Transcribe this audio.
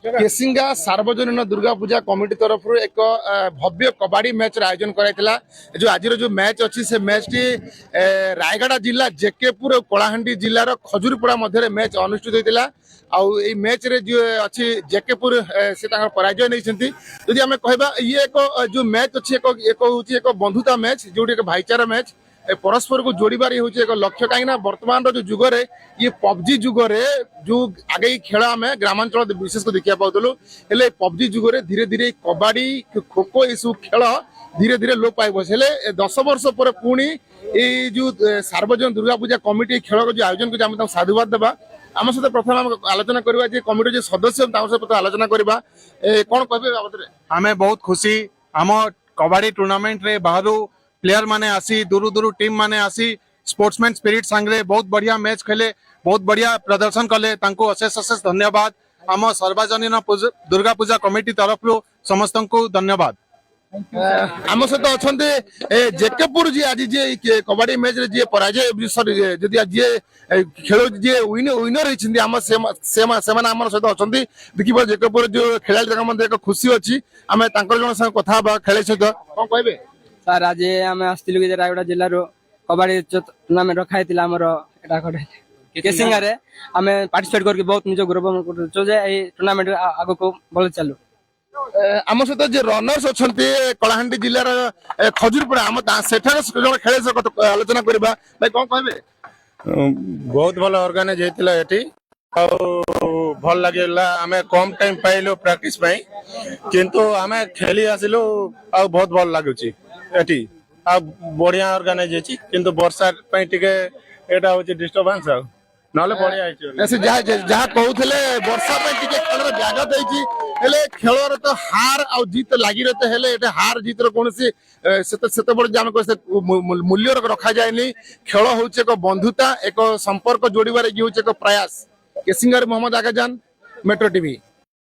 केसिंगा सार्वजनीन Durga Puja committee तरफ एक भव्य कबाड़ी मैच आयोजन कराइला जो आज जो मैच अच्छी से मैच टी रायगढ़ जिला जेकेपुर और कलाहांडी जिलार खजुरीपड़ा मध्य मैच अनुष्ठित होता आउ मैच रे जो अच्छी जेकेपुर से पराजय नहीं यदि आम कह ये एक जो मैच अच्छी एक बंधुता मैच जो एक भाईचारा मैच परस्पर को जोड़बार हूँ एक लक्ष्य कहीं बर्तमान जो जुगरे ये पबजी जुगरे जो आगे खेल आम ग्रामांचल विशेष देखा पाऊलु हेले पबजी जुगरे धीरे धीरे कबाड़ी खो खो ये सब खेल धीरे धीरे लोप पाइब हेले 10 वर्ष पर पुणी ये जो सार्वजनिक दुर्गा पूजा कमिटी खेल को जो आयोजन कर साधुवाद देवा आम सहित प्रथम आम आलोचना करवा कमिटी जो सदस्य सहित आलोचना करवा कौन कहे बाबद आमे बहुत खुशी आम कबाड़ी टूर्नामेंट रे बाहर प्लेयर माने आसी दूर दूर टीम माने आसी स्पोर्ट्समैन स्पिरिट सांगरे बहुत बढ़िया मैच खेले बहुत बढ़िया प्रदर्शन कले तांको अशेष अशेष धन्यवाद आम सार्वजनीन दुर्गा पूजा कमिटी तरफ समस्त को धन्यवाद। आम सहित अच्छा जेकेपुर जी आज जी कबाड़ी मैच जी पराजय सॉरी जी जी खेल जी विनर होती आम सहित अच्छा देखिए जेकेपुर जो खेला एक खुशी अच्छी आम जन कथा खेल सहित कौन कहे सर आज आम आसलु कि रायगढ़ जिल्लार कबाड़ी टूर्नामेंट रखाई केसिंगा रे आम पार्टिसिपेट करके बहुत निज गौरव टूर्नामेंट आग को भल चलू आम सहित जो रनर्स अच्छा कलाहांडी जिलार खजुरीपड़ा आम सेठार जन खेल आलोचना करवा भाई कौन कहे बहुत भल ऑर्गेनाइज होता है भल लगे आमे कम टाइम पाइलु प्रैक्टिस किंतु आमे खेली आसिलु आ बहुत भल लगुची एटी आ बढ़िया ऑर्गेनाइज होची किंतु वर्षा पई टिके एटा होची डिस्टरबेंस आ नले बढ़िया होची ऐसे जहा कहउथले वर्षा पई टिके खेलर व्याघात होची हेले खेलर तो हार आ जीत लागि रहते हेले एटा हार जीत रो कोनसी सेते बड़ जाम को मूल्य रखा जायनी खेल होची एक बंधुता एक संपर्क जोड़ीबारे की होची एक प्रयास केसिंगर मोहम्मद आगाजान मेट्रो टीवी।